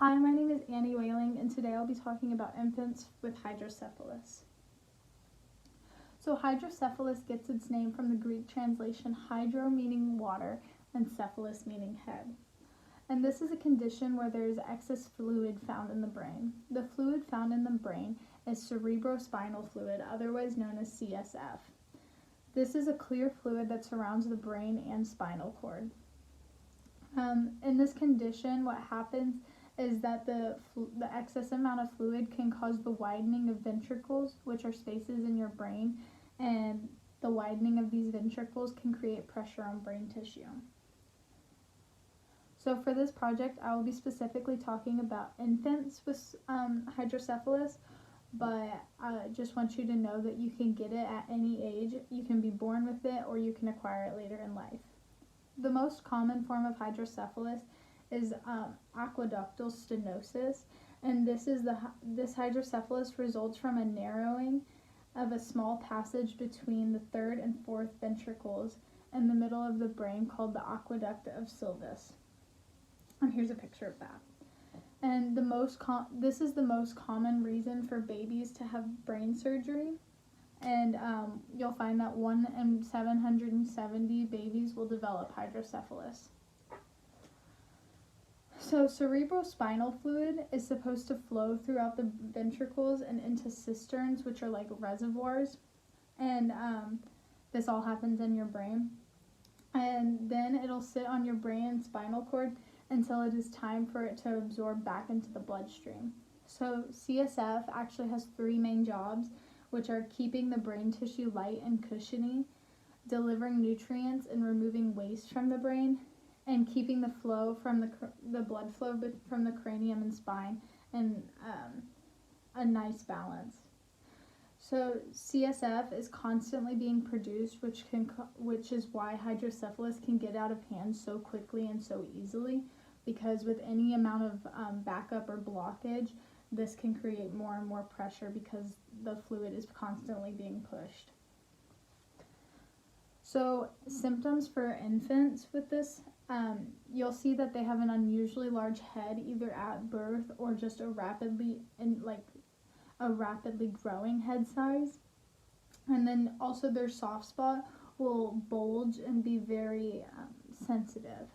Hi, my name is Annie Wehling, and today I'll be talking about infants with hydrocephalus. So hydrocephalus gets its name from the Greek translation hydro meaning water and cephalus meaning head. And this is a condition where there is excess fluid found in the brain. The fluid found in the brain is cerebrospinal fluid, otherwise known as CSF. This is a clear fluid that surrounds the brain and spinal cord. In this condition, what happens is that the excess amount of fluid can cause the widening of ventricles, which are spaces in your brain, and the widening of these ventricles can create pressure on brain tissue. So for this project, I will be specifically talking about infants with hydrocephalus, but I just want you to know that you can get it at any age. You can be born with it, or you can acquire it later in life. The most common form of hydrocephalus is aqueductal stenosis, and this hydrocephalus results from a narrowing of a small passage between the third and fourth ventricles in the middle of the brain called the aqueduct of Sylvius. And here's a picture of that. And this is the most common reason for babies to have brain surgery. And you'll find that 1 in 770 babies will develop hydrocephalus. So cerebrospinal fluid is supposed to flow throughout the ventricles and into cisterns, which are like reservoirs. And this all happens in your brain. And then it'll sit on your brain and spinal cord until it is time for it to absorb back into the bloodstream. So CSF actually has 3 main jobs, which are keeping the brain tissue light and cushiony, delivering nutrients and removing waste from the brain, and keeping the flow from the blood flow from the cranium and spine in a nice balance. So CSF is constantly being produced, which is why hydrocephalus can get out of hand so quickly and so easily, because with any amount of backup or blockage, this can create more and more pressure because the fluid is constantly being pushed. So symptoms for infants with this, you'll see that they have an unusually large head either at birth or just a rapidly growing head size. And then also their soft spot will bulge and be very sensitive.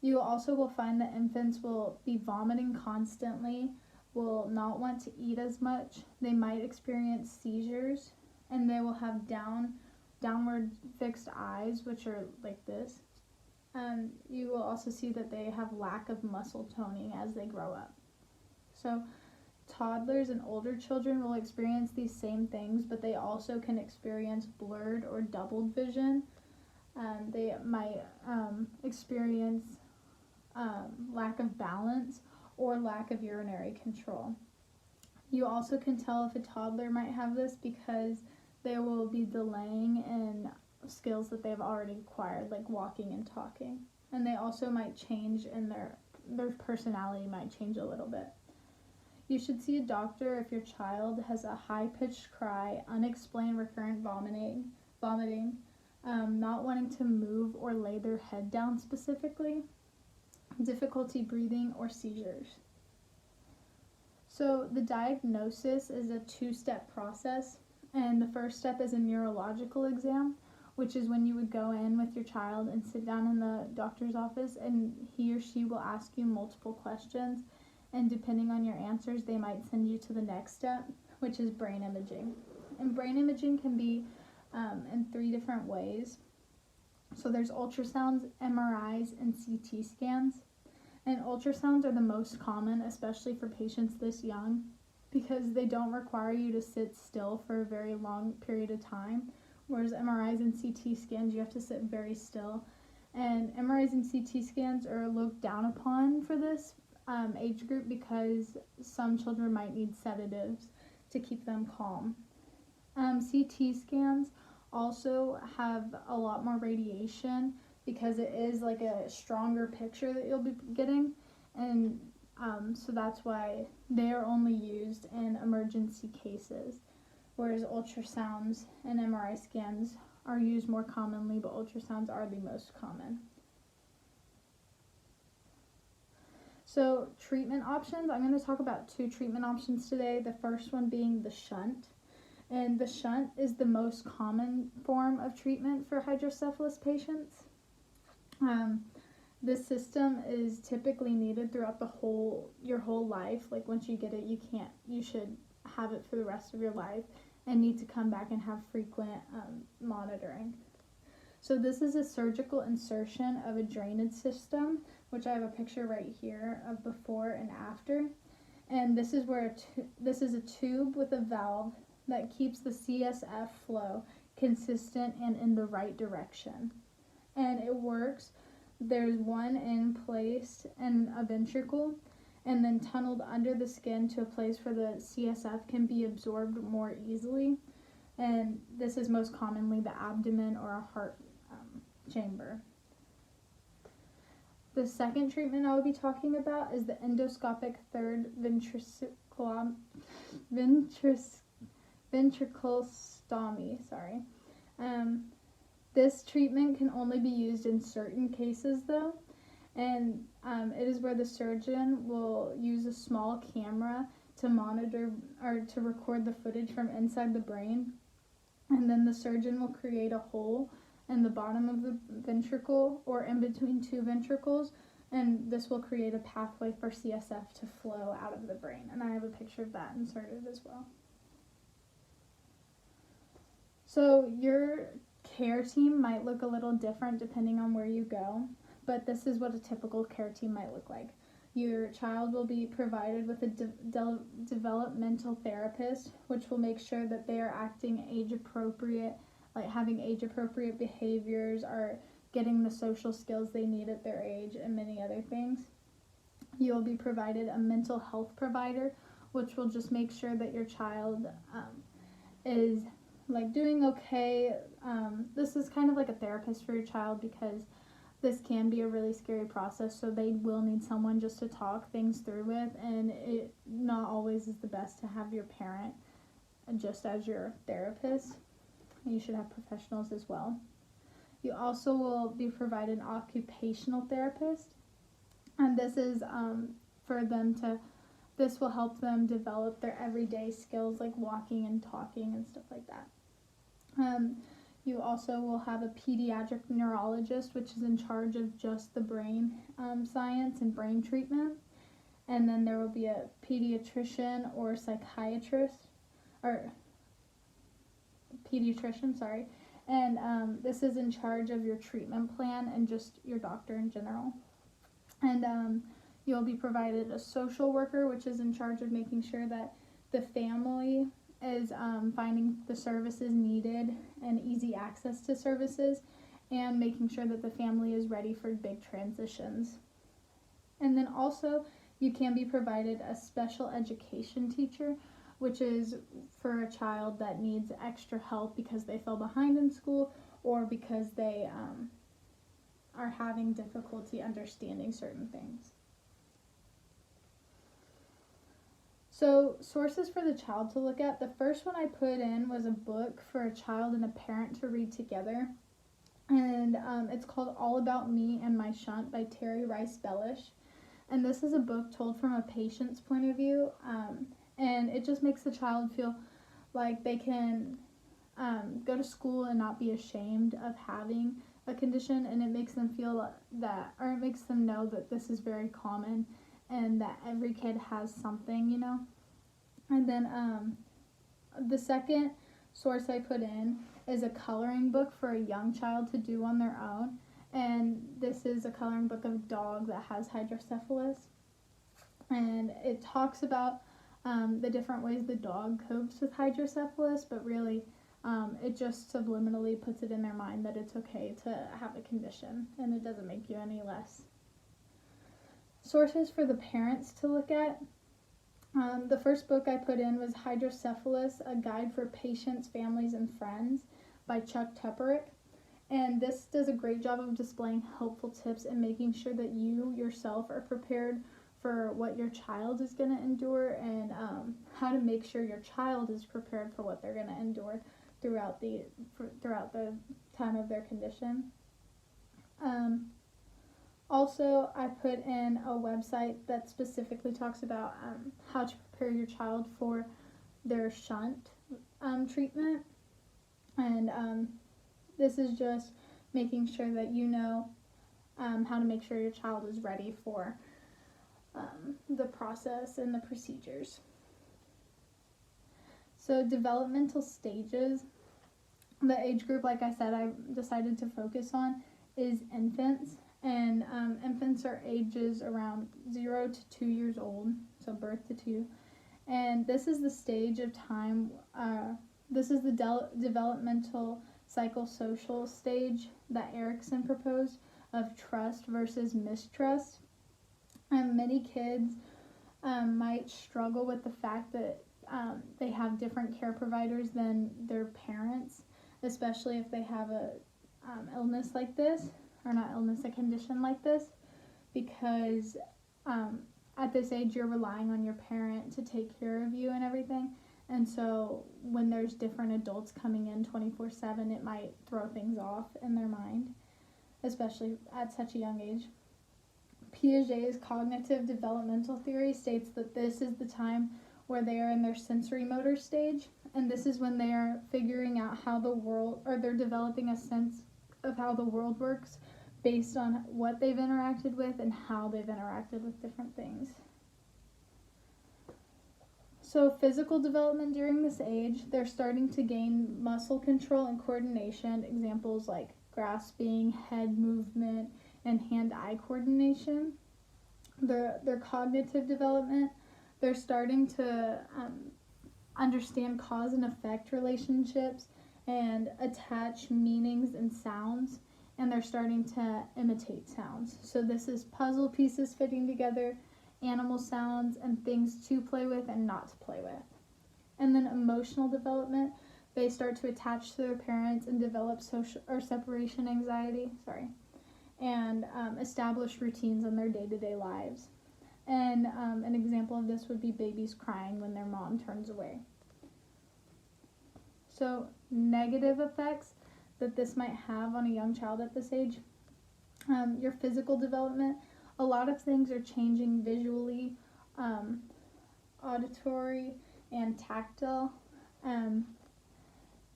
You also will find that infants will be vomiting constantly, will not want to eat as much. They might experience seizures, and they will have downward fixed eyes, which are like this. You will also see that they have lack of muscle toning as they grow up. So toddlers and older children will experience these same things, but they also can experience blurred or doubled vision. They might experience lack of balance or lack of urinary control. You also can tell if a toddler might have this because they will be delaying in skills that they've already acquired, like walking and talking. And they also might change in their personality might change a little bit. You should see a doctor if your child has a high-pitched cry, unexplained recurrent vomiting, not wanting to move or lay their head down specifically, difficulty breathing, or seizures. So the diagnosis is a 2-step process, and the first step is a neurological exam, which is when you would go in with your child and sit down in the doctor's office, and he or she will ask you multiple questions, and depending on your answers, they might send you to the next step, which is brain imaging. And brain imaging can be in 3 different ways. So there's ultrasounds, MRIs, and CT scans. And ultrasounds are the most common, especially for patients this young, because they don't require you to sit still for a very long period of time, whereas MRIs and CT scans, you have to sit very still. And MRIs and CT scans are looked down upon for this age group because some children might need sedatives to keep them calm. CT scans also have a lot more radiation because it is like a stronger picture that you'll be getting, and so that's why they are only used in emergency cases, whereas ultrasounds and MRI scans are used more commonly, but ultrasounds are the most common. So treatment options, I'm going to talk about 2 treatment options today. The first one being the shunt. And the shunt is the most common form of treatment for hydrocephalus patients. This system is typically needed throughout your whole life. Like once you get it, you should have it for the rest of your life and need to come back and have frequent monitoring. So this is a surgical insertion of a drainage system, which I have a picture right here of before and after. And this is where this is a tube with a valve that keeps the CSF flow consistent and in the right direction. And it works. There's one in place in a ventricle and then tunneled under the skin to a place where the CSF can be absorbed more easily. And this is most commonly the abdomen or a heart chamber. The second treatment I will be talking about is the endoscopic third ventriculostomy. This treatment can only be used in certain cases though, and it is where the surgeon will use a small camera to monitor or to record the footage from inside the brain, and then the surgeon will create a hole in the bottom of the ventricle or in between 2 ventricles, and this will create a pathway for CSF to flow out of the brain, and I have a picture of that inserted as well. So your care team might look a little different depending on where you go, but this is what a typical care team might look like. Your child will be provided with a developmental therapist, which will make sure that they are acting age-appropriate, like having age-appropriate behaviors or getting the social skills they need at their age and many other things. You'll be provided a mental health provider, which will just make sure that your child is doing okay. This is kind of like a therapist for your child because this can be a really scary process, so they will need someone just to talk things through with, and it not always is the best to have your parent just as your therapist. You should have professionals as well. You also will be provided an occupational therapist, and this is this will help them develop their everyday skills like walking and talking and stuff like that. You also will have a pediatric neurologist, which is in charge of just the brain science and brain treatment. And then there will be a pediatrician or psychiatrist, or pediatrician, sorry. And this is in charge of your treatment plan and just your doctor in general. And you'll be provided a social worker, which is in charge of making sure that the family is finding the services needed and easy access to services, and making sure that the family is ready for big transitions. And then also you can be provided a special education teacher, which is for a child that needs extra help because they fell behind in school or because they are having difficulty understanding certain things. So sources for the child to look at, the first one I put in was a book for a child and a parent to read together. And it's called All About Me and My Shunt by Terry Rice Bellish. And this is a book told from a patient's point of view. And it just makes the child feel like they can go to school and not be ashamed of having a condition. And it makes them feel that, or it makes them know that this is very common and that every kid has something, you know. And then the second source I put in is a coloring book for a young child to do on their own. And this is a coloring book of a dog that has hydrocephalus. And it talks about the different ways the dog copes with hydrocephalus, but really it just subliminally puts it in their mind that it's okay to have a condition, and it doesn't make you any less. Sources for the parents to look at. The first book I put in was Hydrocephalus, A Guide for Patients, Families, and Friends by Chuck Tuperick. And this does a great job of displaying helpful tips and making sure that you yourself are prepared for what your child is going to endure, and how to make sure your child is prepared for what they're going to endure throughout the time of their condition. Also, I put in a website that specifically talks about how to prepare your child for their shunt treatment. And this is just making sure that you know how to make sure your child is ready for the process and the procedures. So developmental stages, the age group, like I said, I decided to focus on is infants. And infants are ages around 0 to 2 years old, so birth to 2. And this is the stage of time, this is the developmental psychosocial stage that Erickson proposed of trust versus mistrust. And many kids might struggle with the fact that they have different care providers than their parents, especially if they have a illness like this, or not illness, a condition like this, because at this age you're relying on your parent to take care of you and everything. And so when there's different adults coming in 24/7, it might throw things off in their mind, especially at such a young age. Piaget's cognitive developmental theory states that this is the time where they are in their sensory motor stage, and this is when they are figuring out how the world, or they're developing a sense of how the world works based on what they've interacted with and how they've interacted with different things. So physical development during this age, they're starting to gain muscle control and coordination, examples like grasping, head movement, and hand-eye coordination. Their cognitive development, they're starting to understand cause and effect relationships and attach meanings and sounds, and they're starting to imitate sounds. So this is puzzle pieces fitting together, animal sounds, and things to play with and not to play with. And then emotional development, they start to attach to their parents and develop social or separation anxiety, and establish routines in their day-to-day lives. And an example of this would be babies crying when their mom turns away. So negative effects that this might have on a young child at this age, your physical development, a lot of things are changing visually, auditory, and tactile.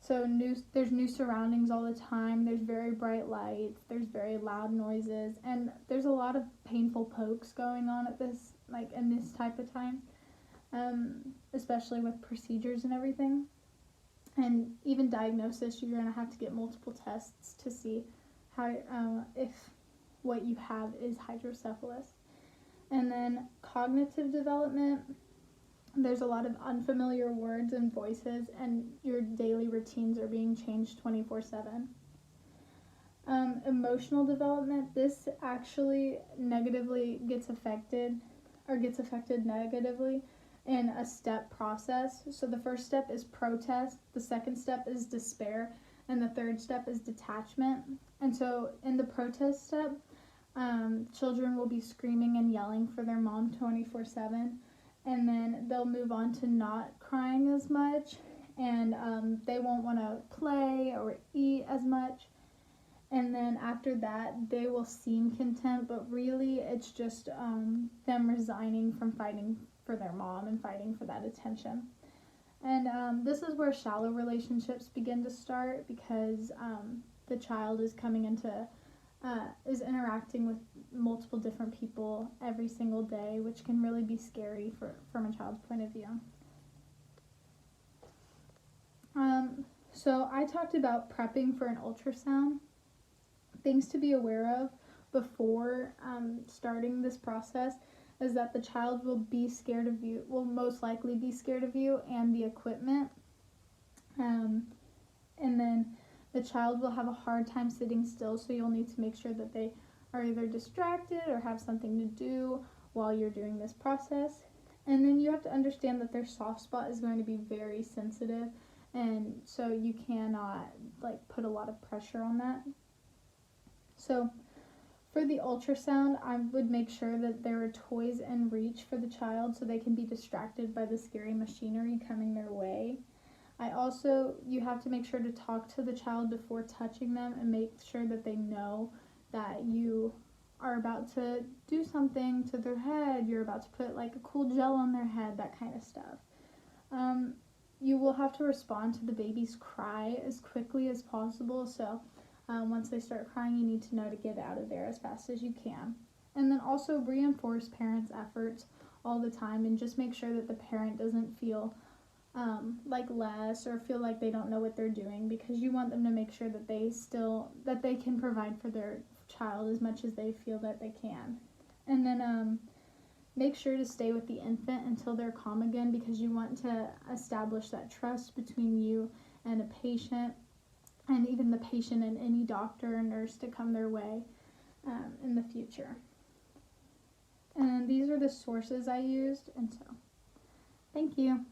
So there's new surroundings all the time. There's very bright lights. There's very loud noises, and there's a lot of painful pokes going on at this, like in this type of time, especially with procedures and everything. And even diagnosis, you're gonna have to get multiple tests to see how if what you have is hydrocephalus. And then cognitive development, there's a lot of unfamiliar words and voices, and your daily routines are being changed 24/7. Emotional development, this actually gets affected negatively in a step process. So the first step is protest, the second step is despair, and the third step is detachment. And so in the protest step, children will be screaming and yelling for their mom 24/7, and then they'll move on to not crying as much, and they won't want to play or eat as much. And then after that, they will seem content, but really it's just them resigning from fighting for their mom and fighting for that attention. And this is where shallow relationships begin to start, because the child is coming into is interacting with multiple different people every single day, which can really be scary from a child's point of view. So I talked about prepping for an ultrasound. Things to be aware of before starting this process is that the child will most likely be scared of you and the equipment. And then the child will have a hard time sitting still, so you'll need to make sure that they are either distracted or have something to do while you're doing this process. And then you have to understand that their soft spot is going to be very sensitive, and so you cannot put a lot of pressure on that. So for the ultrasound, I would make sure that there are toys in reach for the child so they can be distracted by the scary machinery coming their way. You have to make sure to talk to the child before touching them and make sure that they know that you are about to do something to their head, you're about to put like a cool gel on their head, that kind of stuff. You will have to respond to the baby's cry as quickly as possible, so once they start crying, you need to know to get out of there as fast as you can. And then also reinforce parents' efforts all the time, and just make sure that the parent doesn't feel like less or feel like they don't know what they're doing, because you want them to make sure that they can provide for their child as much as they feel that they can. And then make sure to stay with the infant until they're calm again, because you want to establish that trust between you and a patient, and even the patient and any doctor or nurse to come their way in the future. And these are the sources I used, and so thank you.